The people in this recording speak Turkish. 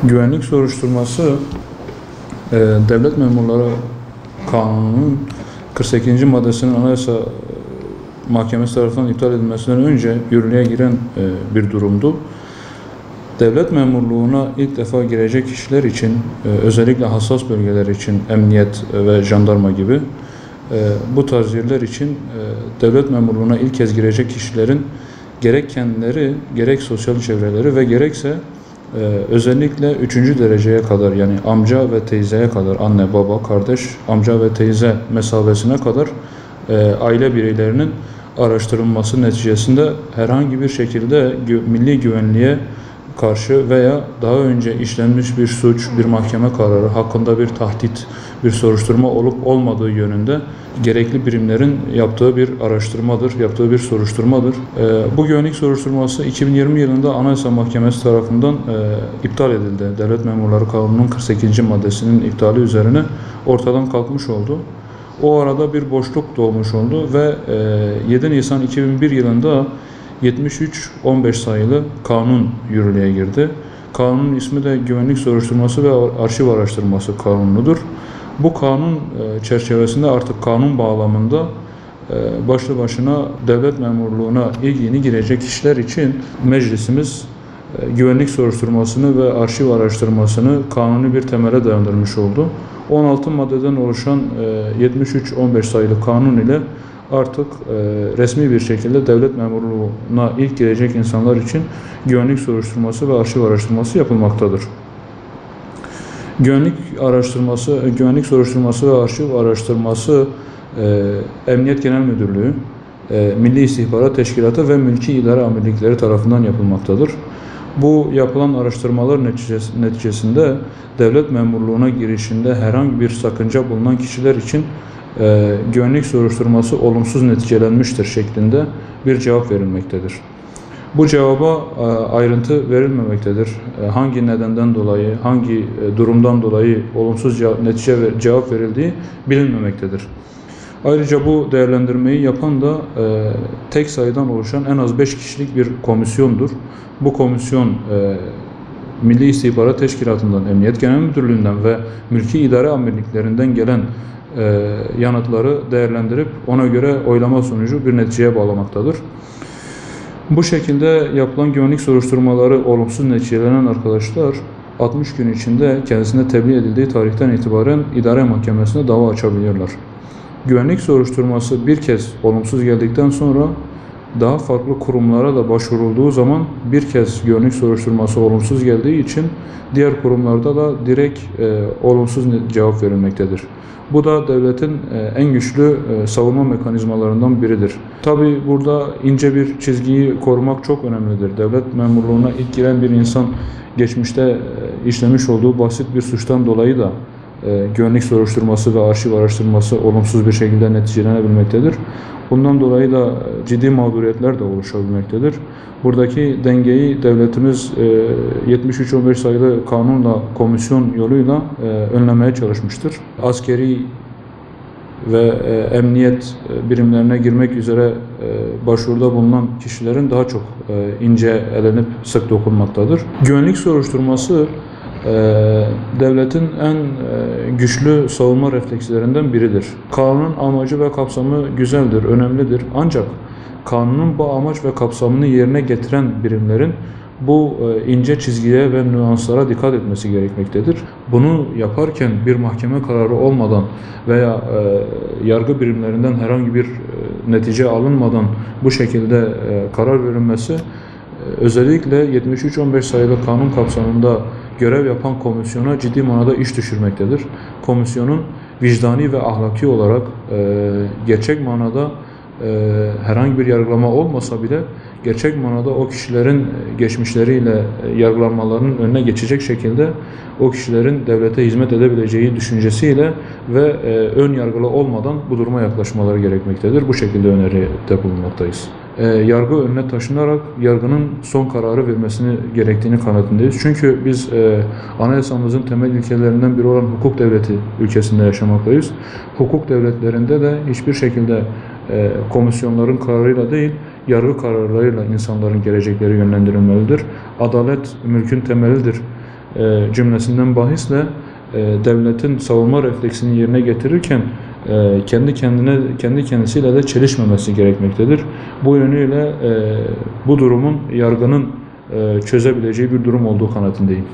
Güvenlik soruşturması Devlet Memurları Kanunu'nun 48. maddesinin Anayasa Mahkemesi tarafından iptal edilmesinden önce yürürlüğe giren bir durumdu. Devlet memurluğuna ilk defa girecek kişiler için, özellikle hassas bölgeler için, emniyet ve jandarma gibi bu tarz yerler için devlet memurluğuna ilk kez girecek kişilerin gerek kendileri, gerek sosyal çevreleri ve gerekse özellikle 3. dereceye kadar, yani amca ve teyzeye kadar, anne, baba, kardeş, amca ve teyze mesabesine kadar aile bireylerinin araştırılması neticesinde herhangi bir şekilde milli güvenliğe karşı veya daha önce işlenmiş bir suç, bir mahkeme kararı hakkında bir tahdit, bir soruşturma olup olmadığı yönünde gerekli birimlerin yaptığı bir araştırmadır, yaptığı bir soruşturmadır. Bu güvenlik soruşturması 2020 yılında Anayasa Mahkemesi tarafından iptal edildi. Devlet Memurları Kanunu'nun 48. maddesinin iptali üzerine ortadan kalkmış oldu. O arada bir boşluk doğmuş oldu ve 7 Nisan 2001 yılında 73-15 sayılı kanun yürürlüğe girdi. Kanunun ismi de Güvenlik Soruşturması ve Arşiv Araştırması Kanunu'dur. Bu kanun çerçevesinde artık kanun bağlamında başlı başına devlet memurluğuna ilk yeni girecek kişiler için meclisimiz güvenlik soruşturmasını ve arşiv araştırmasını kanuni bir temele dayandırmış oldu. 16 maddeden oluşan 73-15 sayılı kanun ile artık resmi bir şekilde devlet memurluğuna ilk girecek insanlar için güvenlik soruşturması ve arşiv araştırması yapılmaktadır. Güvenlik soruşturması ve arşiv araştırması Emniyet Genel Müdürlüğü, Milli İstihbarat Teşkilatı ve Mülki İdare Amirlikleri tarafından yapılmaktadır. Bu yapılan araştırmalar neticesinde devlet memurluğuna girişinde herhangi bir sakınca bulunan kişiler için güvenlik soruşturması olumsuz neticelenmiştir şeklinde bir cevap verilmektedir. Bu cevaba ayrıntı verilmemektedir. Hangi nedenden dolayı, hangi durumdan dolayı olumsuz cevap verildiği bilinmemektedir. Ayrıca bu değerlendirmeyi yapan da tek sayıdan oluşan en az 5 kişilik bir komisyondur. Bu komisyon Milli İstihbarat Teşkilatı'ndan, Emniyet Genel Müdürlüğü'nden ve Mülki İdare Amirliklerinden gelen yanıtları değerlendirip ona göre oylama sonucu bir neticeye bağlamaktadır. Bu şekilde yapılan güvenlik soruşturmaları olumsuz neticelenen arkadaşlar 60 gün içinde kendisine tebliğ edildiği tarihten itibaren idare mahkemesine dava açabilirler. Güvenlik soruşturması bir kez olumsuz geldikten sonra daha farklı kurumlara da başvurulduğu zaman bir kez güvenlik soruşturması olumsuz geldiği için diğer kurumlarda da direkt olumsuz cevap verilmektedir. Bu da devletin en güçlü savunma mekanizmalarından biridir. Tabi burada ince bir çizgiyi korumak çok önemlidir. Devlet memurluğuna ilk giren bir insan geçmişte işlemiş olduğu basit bir suçtan dolayı da güvenlik soruşturması ve arşiv araştırması olumsuz bir şekilde neticelenebilmektedir. Bundan dolayı da ciddi mağduriyetler de oluşabilmektedir. Buradaki dengeyi devletimiz 73-15 sayılı kanunla, komisyon yoluyla önlemeye çalışmıştır. Askeri ve emniyet birimlerine girmek üzere başvuruda bulunan kişilerin daha çok ince elenip sık dokunmaktadır. Güvenlik soruşturması devletin en güçlü savunma reflekslerinden biridir. Kanunun amacı ve kapsamı güzeldir, önemlidir. Ancak kanunun bu amaç ve kapsamını yerine getiren birimlerin bu ince çizgiye ve nüanslara dikkat etmesi gerekmektedir. Bunu yaparken bir mahkeme kararı olmadan veya yargı birimlerinden herhangi bir netice alınmadan bu şekilde karar verilmesi özellikle 73-15 sayılı kanun kapsamında görev yapan komisyona ciddi manada iş düşürmektedir. Komisyonun vicdani ve ahlaki olarak gerçek manada herhangi bir yargılama olmasa bile gerçek manada o kişilerin geçmişleriyle yargılanmalarının önüne geçecek şekilde o kişilerin devlete hizmet edebileceği düşüncesiyle ve ön yargılı olmadan bu duruma yaklaşmaları gerekmektedir. Bu şekilde öneride bulunmaktayız. Yargı önüne taşınarak yargının son kararı vermesini gerektiğini kanaatindeyiz. Çünkü biz anayasamızın temel ilkelerinden biri olan hukuk devleti ülkesinde yaşamaktayız. Hukuk devletlerinde de hiçbir şekilde komisyonların kararıyla değil, yargı kararlarıyla insanların gelecekleri yönlendirilmelidir. Adalet mülkün temelidir. cümlesinden bahisle devletin savunma refleksini yerine getirirken kendi kendisiyle de çelişmemesi gerekmektedir. Bu yönüyle bu durumun yargının çözebileceği bir durum olduğu kanaatindeyim.